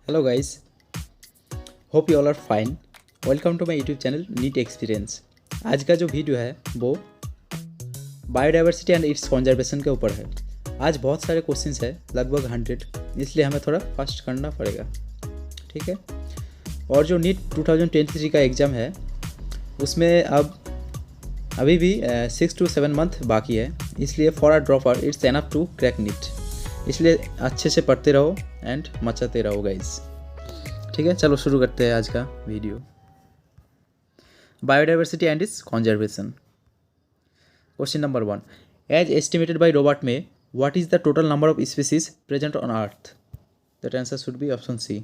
Hello guys, hope you all are fine. Welcome to my YouTube channel NEET experience. आज का जो video है वो बायोडाइवर्सिटी एंड इट्स कंजर्वेशन के ऊपर है। आज बहुत सारे क्वेश्चंस है, लगभग 100, इसलिए हमें थोड़ा फास्ट करना पड़ेगा, ठीक है। और जो नीट 2023 का एग्ज़ाम है उसमें अभी भी 6 to 7 मंथ बाकी है, इसलिए for a dropper it's enough to crack NEET. इसलिए अच्छे से पढ़ते रहो एंड मचाते रहो गाइस, ठीक है। चलो शुरू करते हैं आज का video. Biodiversity and its conservation. Question number 1, as estimated by Robert May, what is the total number of species present on earth? That answer should be option C.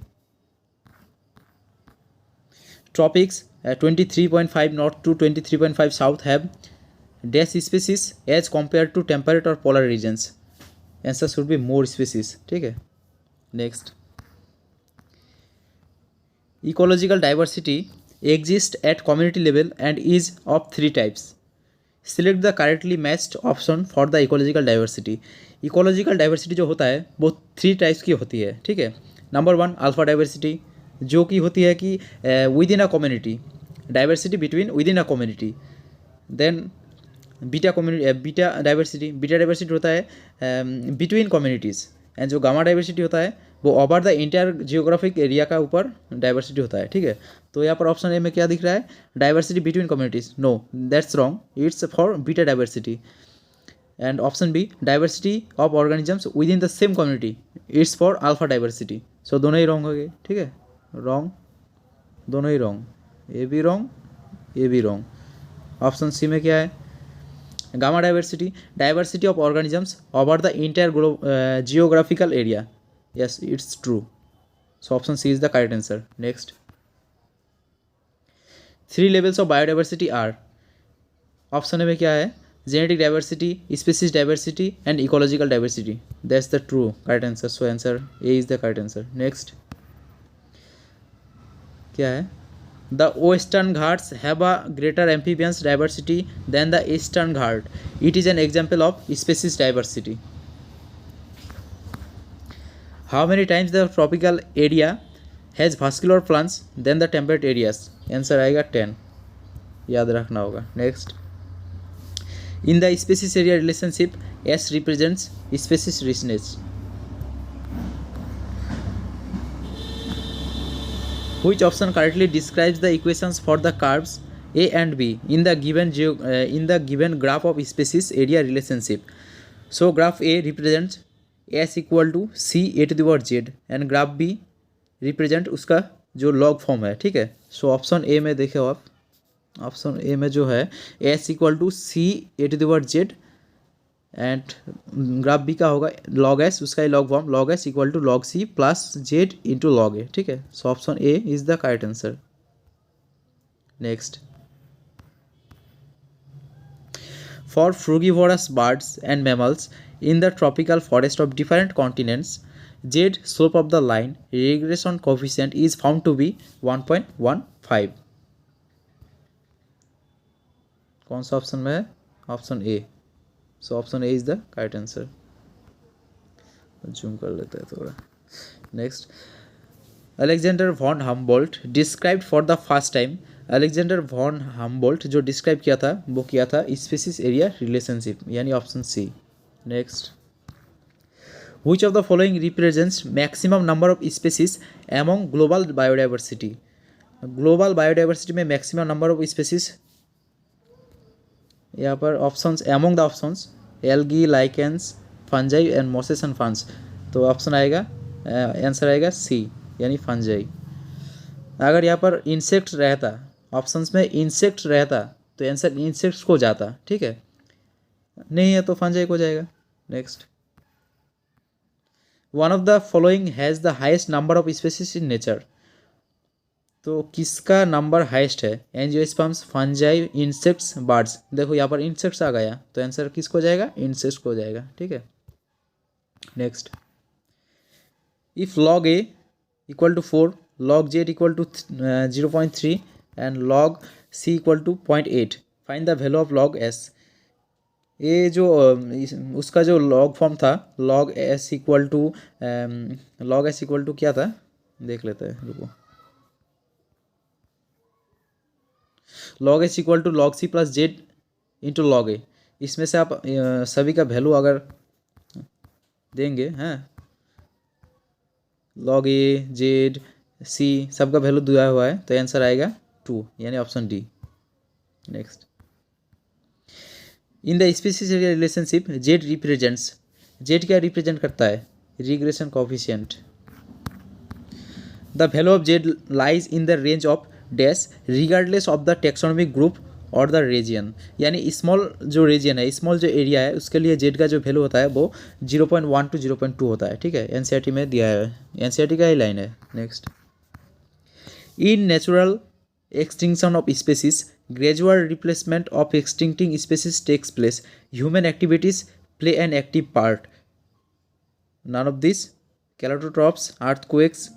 Tropics 23.5 north to 23.5 south have dash species as compare to temperate और polar regions. Answer should be more species, ठीक है। Next, ecological diversity exists at community level and is of 3 types. Select the correctly matched option for the ecological diversity. Ecological diversity जो होता है वो 3 types की होती है, ठीक है। नंबर 1 अल्फा डाइवर्सिटी, जो कि होती है कि within a community, diversity between within a community. Then beta diversity होता है बिटवीन कम्युनिटीज़। एंड जो गामा डाइवर्सिटी होता है वो over the entire geographic area का ऊपर डाइवर्सिटी होता है, ठीक है। तो यहाँ पर ऑप्शन ए में क्या दिख रहा है? Diversity between communities. No, that's wrong, it's for beta diversity. And option B, diversity of organisms within the same community, it's for alpha diversity. So दोनों ही रॉन्ग हो गए, ठीक है। रॉन्ग, दोनों ही रॉन्ग, ए भी रॉन्ग, ए भी रॉन्ग। ऑप्शन सी में क्या है? Gamma diversity of organisms over the entire geographical area. Yes, it's true. So option C is the correct answer. Next, 3 levels of biodiversity are. Option A में क्या है? Genetic diversity, species diversity and ecological diversity. That's the true correct answer. So answer A is the correct answer. Next, क्या है? The Western Ghats have a greater amphibians diversity than the Eastern Ghat. It is an example of species diversity. How many times the tropical area has vascular plants than the temperate areas? Answer आएगा 10, याद रखना होगा। Next, in the species area relationship, S represents species richness. Which option correctly describes the equations for the curves A and B in the given graph of species area relationship? So graph A represents S equal to C a to the power Z and graph B represent उसका जो log form है, ठीक है। So option ए में देखे आप, option A में जो है S equal to C a to the power Z and graph B का होगा लॉग एस, उसका ही log form log S equal to log C plus Z into log A, ठीक है। So option A is the correct answer. Next, for frugivorous birds and mammals in the tropical forest of different continents, Z slope of the line regression coefficient is found to be 1.15। कौन सा ऑप्शन में है? Option A. So option A is the correct answer. Zoom कर लेते हैं थोड़ा। Next, Alexander von Humboldt described for the first time. Alexander von Humboldt जो डिस्क्राइब किया था वो किया था स्पीसीज एरिया रिलेशनशिप, यानी option C. Next, which of the following represents maximum number of species among global biodiversity? Global biodiversity में maximum number of species, यहाँ पर options among the options algae, lichens, fungi and mosses and ferns. तो option आएगा, answer आएगा सी, यानी fungi. अगर यहाँ पर इंसेक्ट रहता, ऑप्शंस में इंसेक्ट रहता तो आंसर इंसेक्ट्स को जाता, ठीक है। नहीं है तो फंजाई को जाएगा। Next, one of the following has the highest number of species in nature. तो किसका नंबर हाईएस्ट है? Angiosperms, fungi, insects, birds. देखो यहाँ पर इंसेक्ट्स आ गया तो आंसर किसको जाएगा? इंसेक्ट्स को जाएगा, ठीक है। Next, if log A equal to 4, log Z equal to 0.3 and log C equal to 0.8, find the value of log S. ये जो उसका जो लॉग फॉर्म था लॉग एस इक्वल टू क्या था? देख लेते हैं, रुको। log h equal to log c plus Z into log a। इसमें से आप सभी का वैल्यू अगर देंगे हैं, log a जेड सी सबका वैल्यू दिया हुआ है, तो आंसर आएगा 2, यानी option D. Next, in the species relationship Z represents, Z क्या रिप्रेजेंट करता है, regression coefficient. The value of Z lies in the range of dash regardless of the taxonomic group और द रीजन, यानी small जो reason है, small जो area है, उसके लिए जेड का जो वैल्यू होता है वो 0.1 टू 0.2 होता है। ठीक है, एनसीईआरटी में दिया है, एनसीईआरटी का ही लाइन है। Next, in natural extinction of species, gradual replacement of extincting species takes place. Human activities play an active part. None of these calotropes, earthquakes,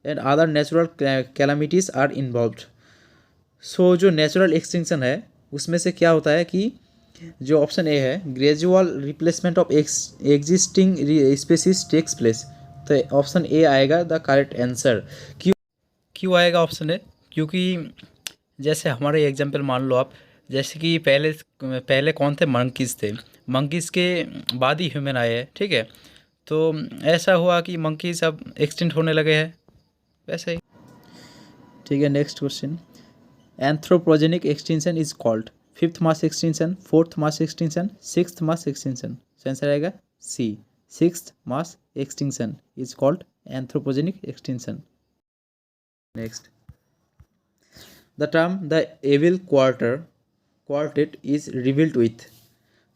and other natural calamities are involved. So जो natural extinction है उसमें से क्या होता है कि जो option A है, gradual replacement of existing species takes place, तो ऑप्शन ए आएगा द करेक्ट आंसर। क्यों आएगा ऑप्शन ए? क्योंकि जैसे हमारे एग्जाम्पल मान लो आप, जैसे कि पहले पहले कौन थे, मंकीज़ थे, मंकीज़ के बाद ही ह्यूमन आए हैं। ठीक है, तो ऐसा हुआ कि मंकीज़ अब एक्सटिंक्ट होने लगे हैं, वैसे ही। ठीक है, next question, anthropogenic extinction is called fifth mass extinction, fourth mass extinction, sixth mass extinction. Answer आएगा C, sixth mass extinction is called anthropogenic extinction. Next, the term the evil quartet is revealed with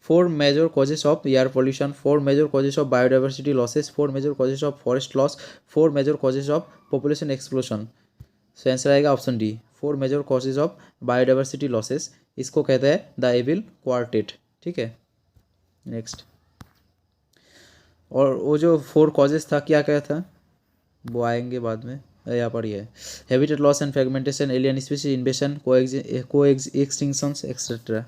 4 major causes of air pollution, 4 major causes of biodiversity losses, 4 major causes of forest loss, 4 major causes of population explosion। so answer आएगा option D, 4 major causes of biodiversity losses, इसको कहते हैं the evil quartet. ठीक है, next, और वो जो 4 causes था क्या क्या था वो आएंगे बाद में, यहाँ पर ही है, habitat loss and fragmentation, alien species invasion, co extinctions et cetera.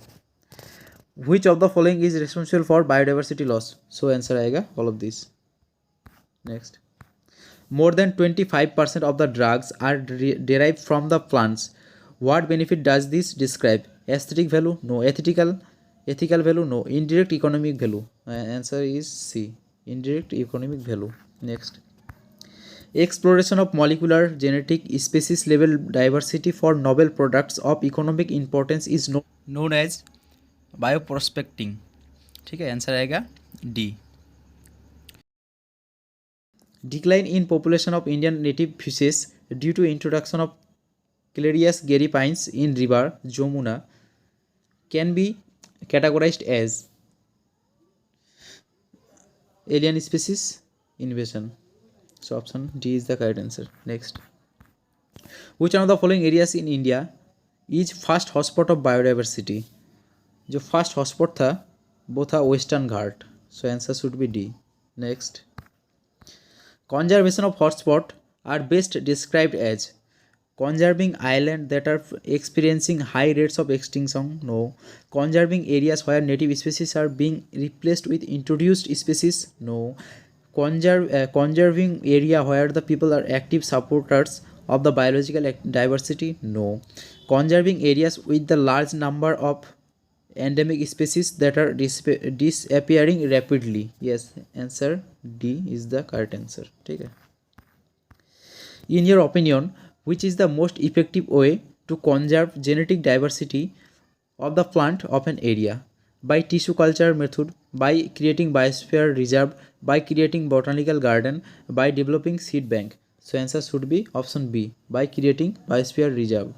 Which of the following is responsible for biodiversity loss? So answer आएगा all of this. Next, more than 25% of the drugs are derived from the plants, what benefit does this describe? Aesthetic value no, ethical value no, indirect economic value. Answer is C, indirect economic value. Next, exploration of molecular genetic species level diversity for novel products of economic importance is known as bioprospecting। ठीक है, answer आएगा D. Decline in population of Indian native fishes due to introduction of Clarias gariepinus in river Jamuna can be categorised as alien species invasion. So option D is the correct answer. Next, which one of the following areas in India is first hotspot of biodiversity? जो first hotspot था वो था western Ghat, so answer should B D. Next, conservation of hotspot are best described as conserving islands that are experiencing high rates of extinction, no, conserving areas where native species are being replaced with introduced species, no, conserving area where the people are active supporters of the biological diversity, no, conserving areas with the large number of endemic species that are disappearing rapidly। yes, answer D is the correct answer। ठीक है, in your opinion which is the most effective way to conserve genetic diversity of the plant of an area? by tissue culture method, by creating biosphere reserve, by creating botanical garden, by developing seed bank? So answer should be option B, by creating biosphere reserve।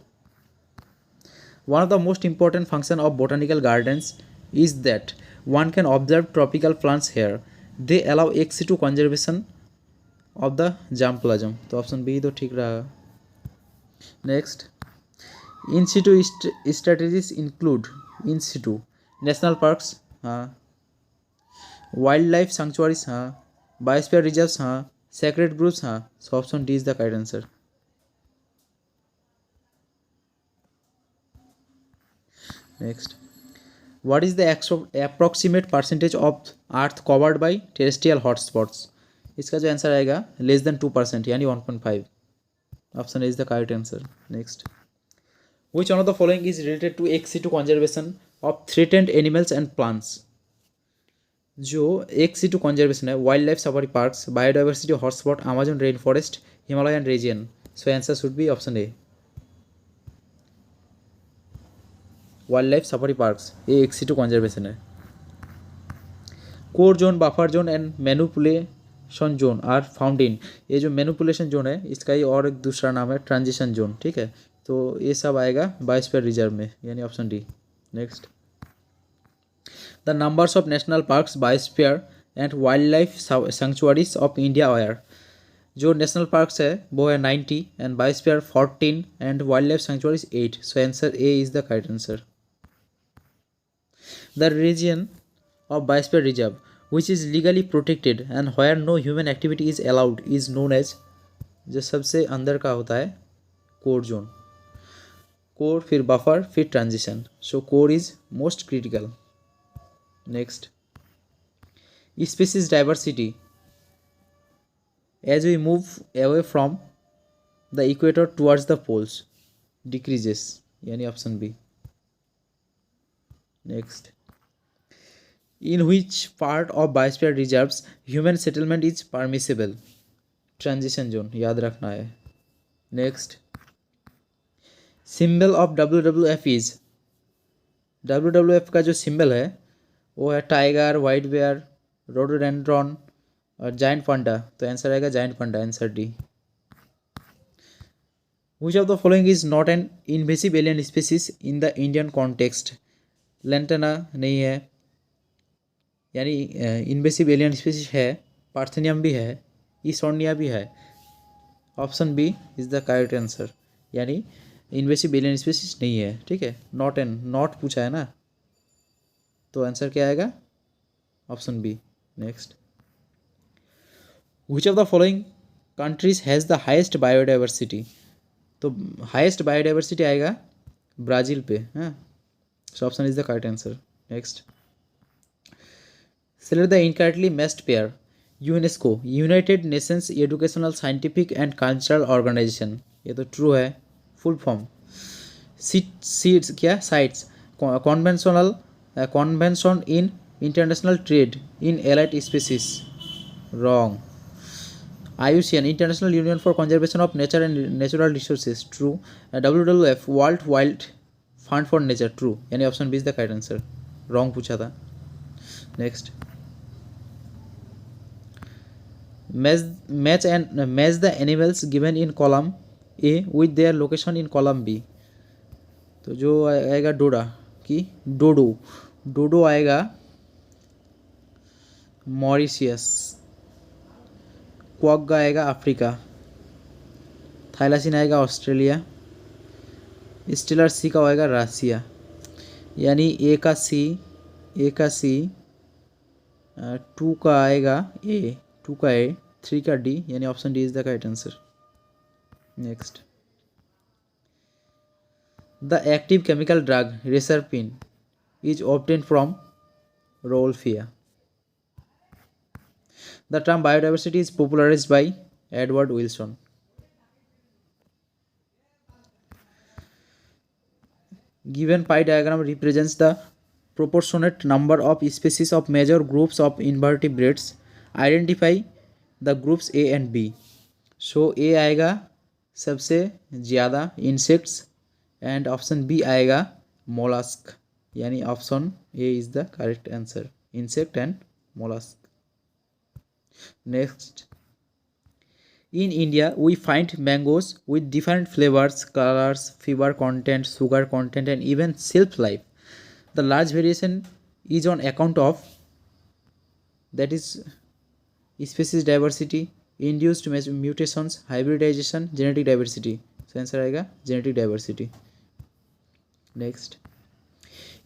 one of the most important function of botanical gardens is that one can observe tropical plants here, they allow ex situ conservation of the germplasm। तो option B तो ठीक रहा। Next, in Situ strategies include in Situ national parks, हाँ, wild life centuries, हाँ, biosphere reserves, हाँ, secret groups, हाँ। So option D is the correct answer. Next, what is the approximate percentage of earth covered by terrestrial hotspots? इसका जो answer आएगा <2% यानी 1.5. Option A is the correct answer. Next, which one of the following is related to ex situ conservation of threatened animals and plants? जो ex situ conservation है, wild life safari parks, biodiversity hotspot, Amazon rain forest, Himalayan region. So answer should be option A, wild life safari parks. ये ex situ conservation है. Core zone, buffer zone and manipulation zone are found in. ये जो manipulation zone है इसका ही और एक दूसरा नाम है ट्रांजिशन जोन. ठीक है, तो ये सब आएगा बायोस्फीयर रिजर्व में, यानी option D. Next, the numbers of national parks, biosphere and wild life sanctuaries of India are. जो नेशनल पार्क्स है वो है 90 and biosphere 14 and wild life sanctuaries 8. So answer A is the correct answer. The region of biosphere reserve which is legally protected and where no human activity is allowed is known as. जो सबसे अंदर का होता है core zone. Core, फिर buffer, फिर transition. So core is most critical. Next, species diversity as we move away from the equator towards the poles decreases, यानी option B. Next, in which part of biosphere reserves human settlement is permissible? Transition zone, याद रखना है. Next, symbol of WWF is. WWF का जो symbol है वो है tiger, white bear, rhododendron और जाइंट पांडा. तो आंसर आएगा giant panda, answer D. Which of the following is not an invasive alien species in the Indian context? Lantana नहीं है, यानी इन्वेसिव एलियन स्पीसीज है. पार्थेनियम भी है, ईसोर्निया भी है. Option B is the correct answer, यानी इन्वेसिव एलियन स्पीसीज नहीं है. ठीक है, नॉट पूछा है ना, तो आंसर क्या आएगा? Option B. Next, which of the following countries has the highest biodiversity? तो हाइस्ट बायोडाइवर्सिटी आएगा ब्राज़ील पे. हाँ, so option is the correct answer. Next, select the incorrectly matched pair. UNESCO, United Nations educational scientific and cultural organization. ये तो true है. Full form CITES क्या CITES convention in international trade in allied species. Wrong. IUCN, international union for conservation of nature and natural resources. True. WWF, world wild fund for nature. True, यानी option B is the correct answer. Wrong पूछा था. Next, match the animals given in column A with their location in column B. तो जो आएगा डोडा की डोडो आएगा Mauritius, क्वाग्गा आएगा Africa, थाइलासिन आएगा ऑस्ट्रेलिया, स्टेलर सी का आएगा रसिया. यानी ए का सी, 2 का आएगा ए, 2 का ए, 3 का डी, यानी option D is the correct answer. Next, the active chemical drug reserpine is obtain from Rauwolfia. The term biodiversity is popularised by Edward Wilson. Given pie diagram represents the proportionate number of species of major groups of invertebrates. Identify the groups A and B. So A आएगा सबसे ज़्यादा insects and option B आएगा mollusk, यानी option A is the correct answer, insect and mollusk. Next, in India we find mangoes with different flavors, colors, fiber content, sugar content and even shelf life. The large variation is on account of, that is, species diversity, induced mutations, hybridization, genetic diversity. So answer आएगा genetic diversity. Next,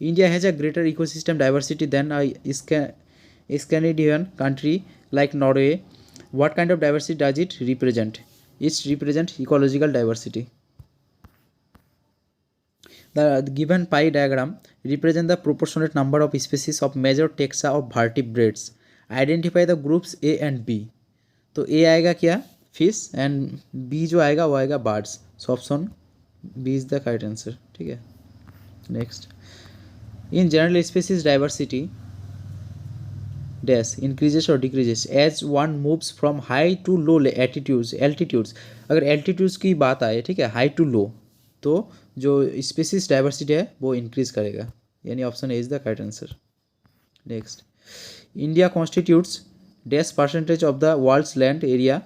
India has a greater ecosystem diversity than a Scandinavian country like Norway. What kind of diversity does it represent? It represents ecological diversity. The given pie diagram represent the proportionate number of species of major taxa of vertebrates. Identify the groups A and B. तो ए आएगा क्या, fish, and B जो आएगा वो आएगा birds. So option B is the correct answer. ठीक है, next, in general species diversity dash increases और decreases as one moves from high to low altitudes. अगर एल्टीट्यूड्स की बात आए, ठीक है, हाई टू लो, तो जो स्पीसीज डाइवर्सिटी है वो इंक्रीज करेगा, यानी option A is the correct answer. Next, India constitutes dash percentage of the world's land area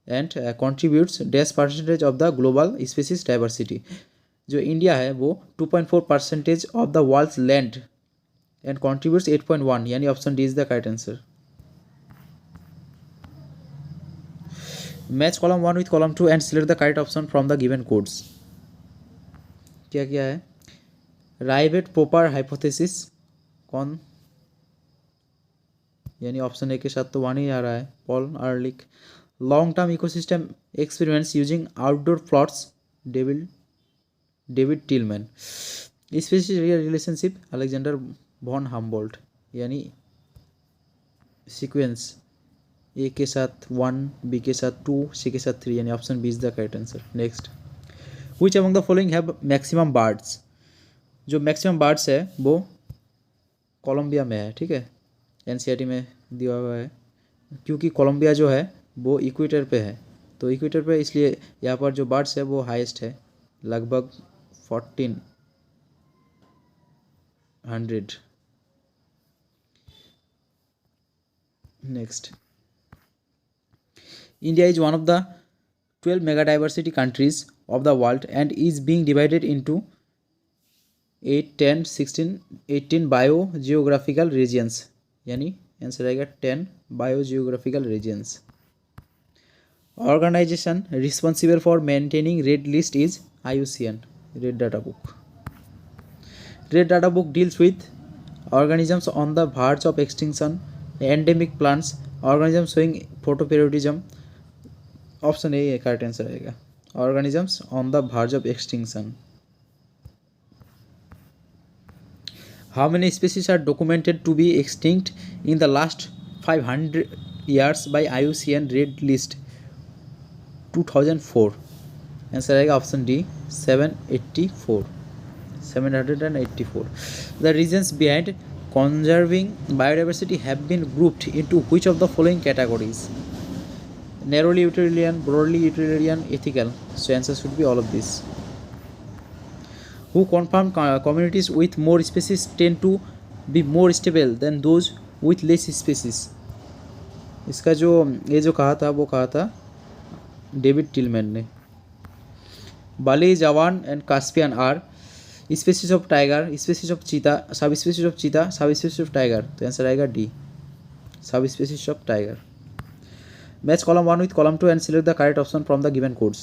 and contributes dash percentage of the global species diversity. जो इंडिया है वो 2.4% of the world's land and contributes 8.1, यानी option D is the correct answer. Match column 1 with column 2 and select the correct option from the given codes. क्या क्या है, राइवेट पोपर hypothesis कौन, यानी ऑप्शन ए के साथ तो वन ही आ रहा है, Paul Ehrlich. Long term ecosystem experiments using outdoor plots, David Tilman. Species relationship Alexander von Humboldt, यानी सीक्वेंस ए के साथ 1, बी के साथ 2, सी के साथ 3, यानी option B is the correct answer. Next, which among the following have maximum birds. जो maximum birds है वो कोलंबिया में है, ठीक है, एनसीईआरटी में दिया हुआ है, क्योंकि कोलंबिया जो है वो इक्वेटर पे है, तो इक्वेटर पे इसलिए यहाँ पर जो बर्ड्स है वो हाईएस्ट है, लगभग 1400। Next, India is one of the 12 megadiversity countries of the world and is being divided into 8, 10, 16, 18 biogeographical regions, यानी आंसर आएगा 10 biogeographical regions. Organization responsible for maintaining red list is IUCN, Red Data Book. Red Data Book deals with organisms on the verge of extinction, endemic plants, organisms showing photoperiodism. Option A correct answer आएगा, organisms on the verge of extinction. How many species are documented to be extinct in the last 500 years by IUCN red list 2004, answer आएगा option D 784। The reasons behind conserving biodiversity have been grouped into which of the following categories? Narrowly utilitarian, broadly utilitarian, ethical. So answer should be all of this. Who confirmed communities with more species tend to be more stable than those with less species? इसका जो ये जो कहा था वो कहा था David Tilman ने। Bali, Javan and Caspian are species of tiger, species of cheetah, subspecies of cheetah, subspecies of tiger, तो आंसर आएगा D, subspecies of tiger. Match column 1 with column 2 and select the correct option from the given codes.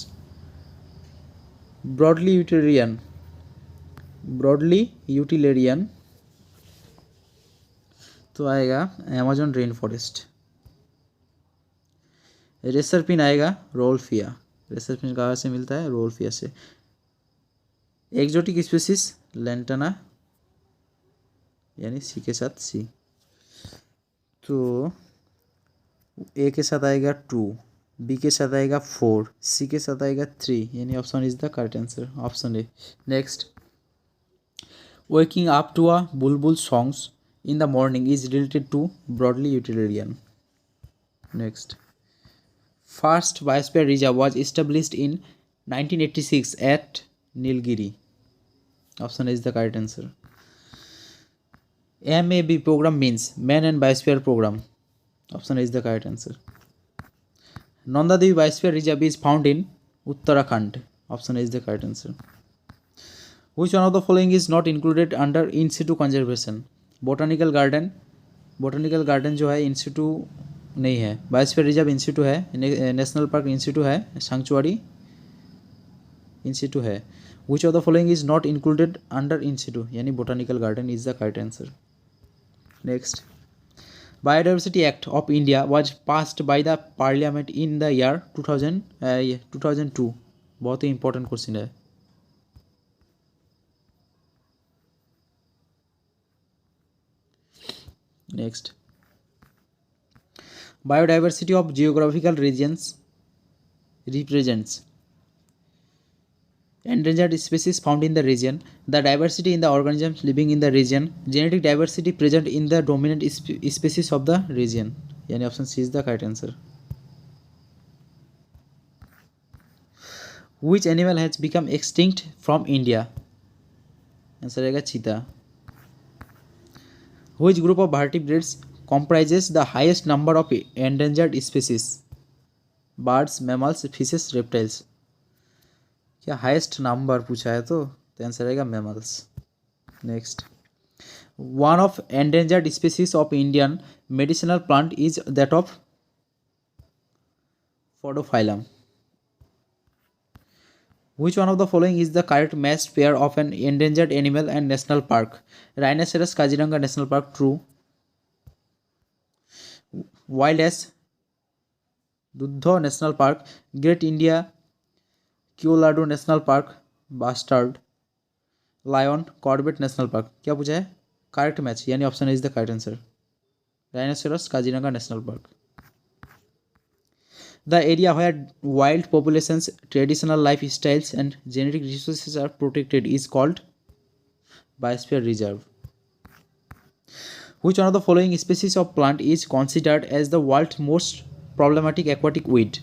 Broadly utilitarian तो आएगा Amazon rain forest. Racer pin आएगा रोल्फिया, racer pin कहाँ से मिलता है, रोल्फिया से। एक्जोटिक स्पीसीज लेंटाना, यानी सी के साथ सी, तो ए के साथ आएगा 2, बी के साथ आएगा 4, सी के साथ आएगा 3, यानी option is the correct answer, option A. Next, waking up to a bulbul songs in the morning is related to broadly utilitarian. Next, first biosphere reserve was established in 1986 at Nilgiri, option is the correct answer. MAB program means Man and Biosphere Program, option is the correct answer. Nanda Devi Biosphere Reserve is found in Uttarakhand, option is the correct answer. Which one of the following is not included under in situ conservation? Botanical garden जो है इन situ नहीं है, biosphere reserve in situ है, national park इन situ है, sanctuary इन situ है। Which of the following is not included under in situ, यानी botanical garden is the correct answer. Next, Biodiversity Act of India was passed by the Parliament in the year 2002, बहुत ही important question है। Next, biodiversity of geographical regions represents endangered species found in the region, the diversity in the organisms living in the region, genetic diversity present in the dominant species of the region. यानी option C is the correct answer. Which animal has become extinct from India? Answer रहेगा cheetah. Which group of vertebrates comprises the highest number of endangered species? Birds, mammals, fishes, reptiles. क्या highest number पूछा है तो आंसर रहेगा mammals. Next, one of endangered species of Indian medicinal plant is that of Podophyllum. Which one of the following is the correct matched pair of an endangered animal and national park? Rhinoceros, Kaziranga National Park, true. Wild ass, Dudho National Park. Great India Keoladeo national park, bustard. Lion, Corbett national park. क्या पूछा है? Correct match यानी option is the correct answer. Rhinoceros, Kaziranga national park. The area where wild populations, traditional life styles and genetic resources are protected is called biosphere reserve. Which one of the following species of plant is considered as the world's most problematic aquatic weed?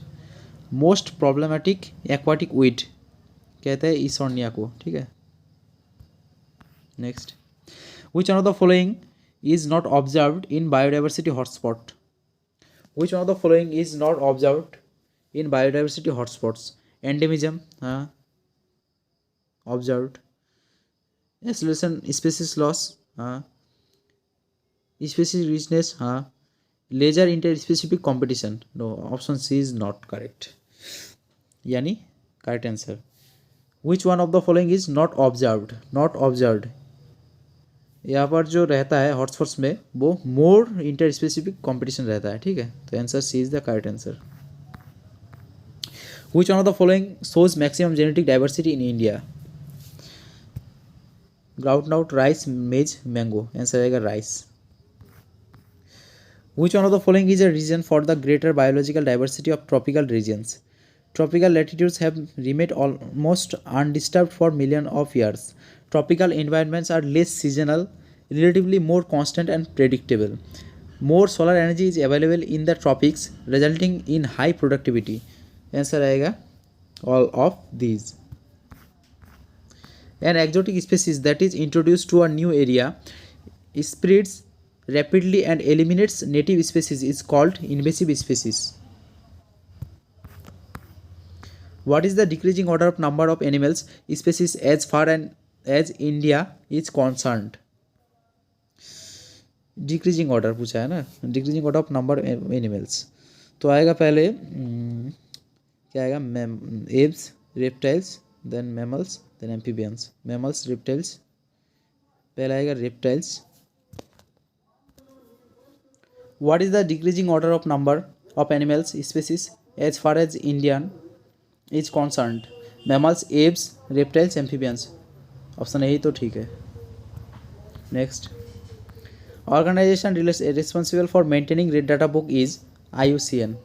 Most problematic aquatic weed कहते हैं Eichhornia को. ठीक है. Next, which one of the following is not observed in biodiversity hotspot? Which one of the following is not observed in biodiversity hotspots? Endemism, हाँ. Observed. Acceleration, species loss, हाँ. Species richness, हाँ. Lesser interspecific competition, no. Option C is not correct यानी correct answer. Which one of the following is not observed? Not observed यहाँ पर जो रहता है hotspots में वो मोर इंटर स्पेसिफिक कॉम्पिटिशन रहता है. ठीक है, तो answer C is the correct answer. Which one of the following shows maximum genetic diversity in India? Groundnut, rice, maize, mango. Answer रहेगा rice. Which one of the following is a reason for the greater biological diversity of tropical regions? Tropical latitudes have remained almost undisturbed for millions of years. Tropical environments are less seasonal, relatively more constant and predictable. More solar energy is available in the tropics, resulting in high productivity. Answer आएगा all of these. An exotic species that is introduced to a new area spreads rapidly and eliminates native species is called invasive species. What is the decreasing order of number of animals species as far as India is concerned? Decreasing order पूछा है ना. Decreasing order of number animals तो आएगा पहले क्या आएगा? Aves, reptiles, then mammals, then amphibians. Mammals, reptiles, पहला आएगा reptiles. What is the decreasing order of number of animals species as far as Indian is concerned? Mammals, apes, reptiles, amphibians. Option यही तो ठीक है. Next, organization responsible for maintaining red data book is IUCN.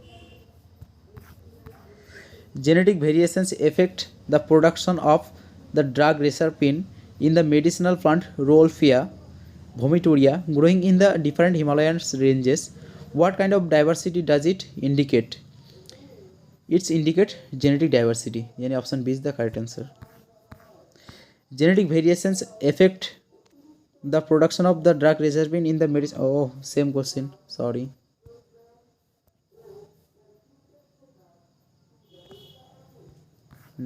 Genetic variations affect the production of the drug reserpine in the medicinal plant Rolfia vomitoria growing in the different Himalayan ranges. What kind of diversity does it indicate? It's indicate genetic diversity यानी option B is the correct answer. Genetic variations affect the production of the drug reserpine in the medicine. Oh, same question, sorry.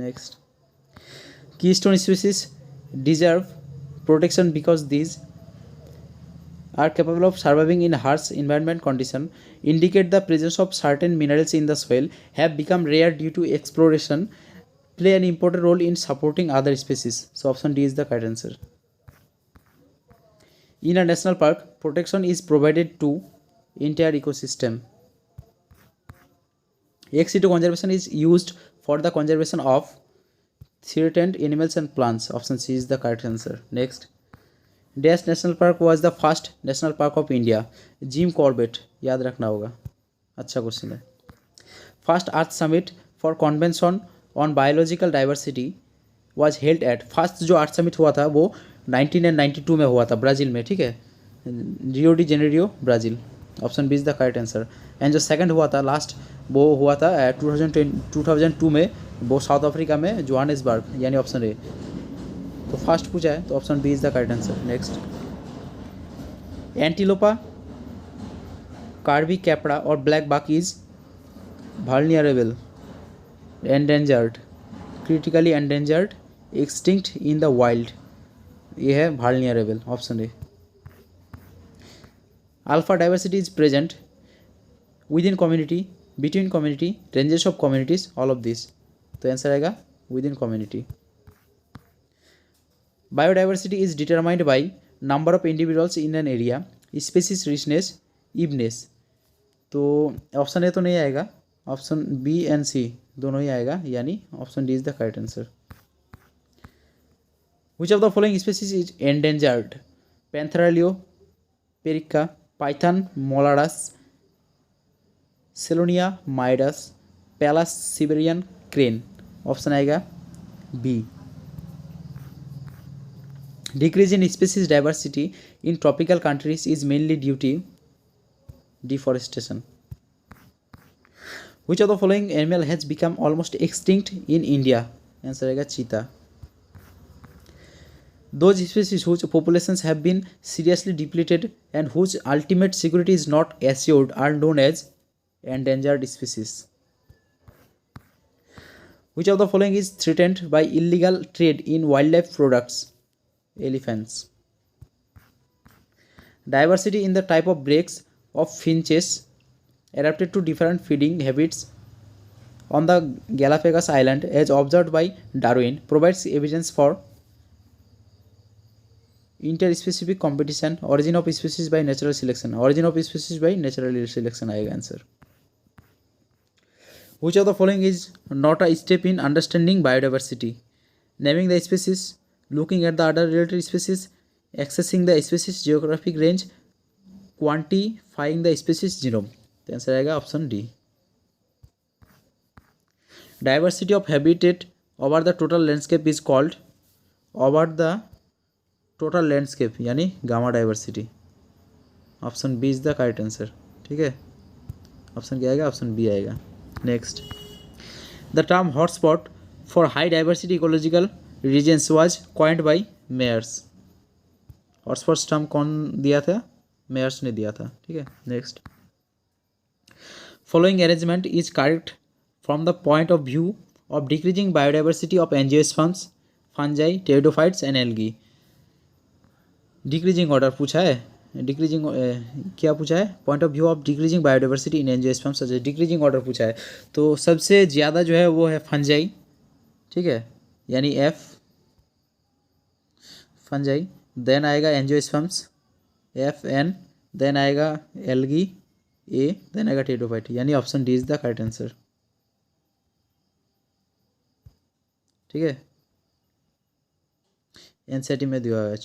Next, keystone species deserve protection because these are capable of surviving in harsh environment condition, indicate the presence of certain minerals in the soil, have become rare due to exploration, play an important role in supporting other species. So option D is the correct answer. In a national park, protection is provided to entire ecosystem. Ex situ conservation is used for the conservation of threatened animals and plants. Option C is the correct answer. Next, dash national park was the first national park of India? Jim Corbett याद रखना होगा. अच्छा question है। First earth summit for convention on biological diversity was held at, first जो अर्थ summit हुआ था वो 1992 में हुआ था ब्राज़ील में, ठीक है, Rio de Janeiro Brazil, option B is the correct answer. And जो सेकंड हुआ था लास्ट वो हुआ था 2002 में, वो साउथ अफ्रीका में जोहान्सबर्ग, यानी ऑप्शन ए। तो फर्स्ट पूछा है तो option B is the correct answer. Next, Antilope, cervicapra और blackbuck is vulnerable, endangered, critically endangered, extinct in the wild, ये है vulnerable, option A. Alpha diversity is present within community, between community, ranges of communities, all of this, तो answer आएगा within community. Biodiversity is determined by number of individuals in an area, species richness, evenness, तो option A तो नहीं आएगा, option B and सी दोनों ही आएगा, यानी option D is the correct answer. Which of the following species is endangered, Panthera leo persica, python molurus, Chelonia mydas, Pallas Siberian crane, option आएगा B. Decrease in species diversity in tropical countries is mainly due to deforestation. Which of the following animal has become almost extinct in India? Answer आएगा चीता। Those species whose populations have been seriously depleted and whose ultimate security is not assured are known as endangered species. Which of the following is threatened by illegal trade in wildlife products? Elephants. Diversity in the type of breaks of finches adapted to different feeding habits on the Galapagos Island as observed by Darwin provides evidence for interspecific competition, origin of species by natural selection, origin of species by natural selection आएगा answer. Which of the following is not a step in understanding biodiversity? Naming the species, looking at the other related species, accessing the species geographic range, quantifying the species genome, तो answer आएगा option D. Diversity of habitat over the total landscape is called, over the total landscape यानी gamma diversity, option B is the correct answer, ठीक है, option क्या आएगा, option B आएगा। Next, the term hotspot for high diversity ecological regions was coined by Myers, hotspot term कौन दिया था, Myers ने दिया था, ठीक है। Next, following arrangement is correct from the point of view of decreasing biodiversity of angiosperms, fungi, pteridophytes and algae. Decreasing order पूछा है, डिक्रीजिंग क्या पूछा है, point of view of decreasing biodiversity in angiosperms, अच्छा डिक्रीजिंग ऑर्डर पूछा है, तो सबसे ज़्यादा जो है वो है फंजाई, ठीक है, यानी एफ फंजाई, देन आएगा एंजियोस्पर्म्स एफ एन, देन आएगा एल्गी ए, देन आएगा टेरिडोफाइट, यानी option D is the correct answer, ठीक है। एनसीईआरटी में दिया हुआ है,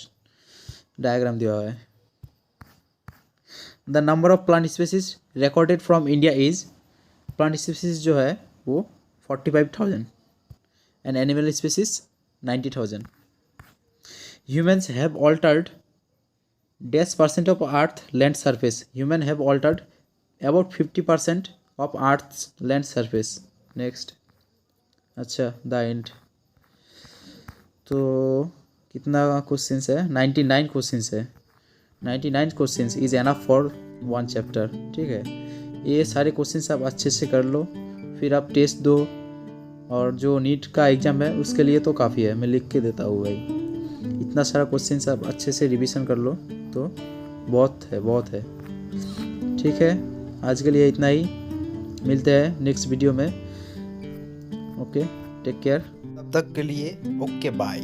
डायग्राम दिया हुआ है। The number of plant species recorded from India is, plant species जो है वो 45,000 and animal species 90,000। Humans have altered -% of earth land surface, human have altered about 50% of earth's land surface. Next, अच्छा the end, तो कितना questions है, 99 questions है, 99 questions is enough for 1 chapter, ठीक है। ये सारे क्वेश्चंस आप अच्छे से कर लो, फिर आप टेस्ट दो, और जो नीट का एग्ज़ाम है उसके लिए तो काफ़ी है, मैं लिख के देता हूँ भाई, इतना सारा क्वेश्चंस आप अच्छे से रिवीजन कर लो तो बहुत है, ठीक है। आज के लिए इतना ही, मिलते हैं नेक्स्ट वीडियो में, ओके, टेक केयर, तब तक के लिए ओके बाय।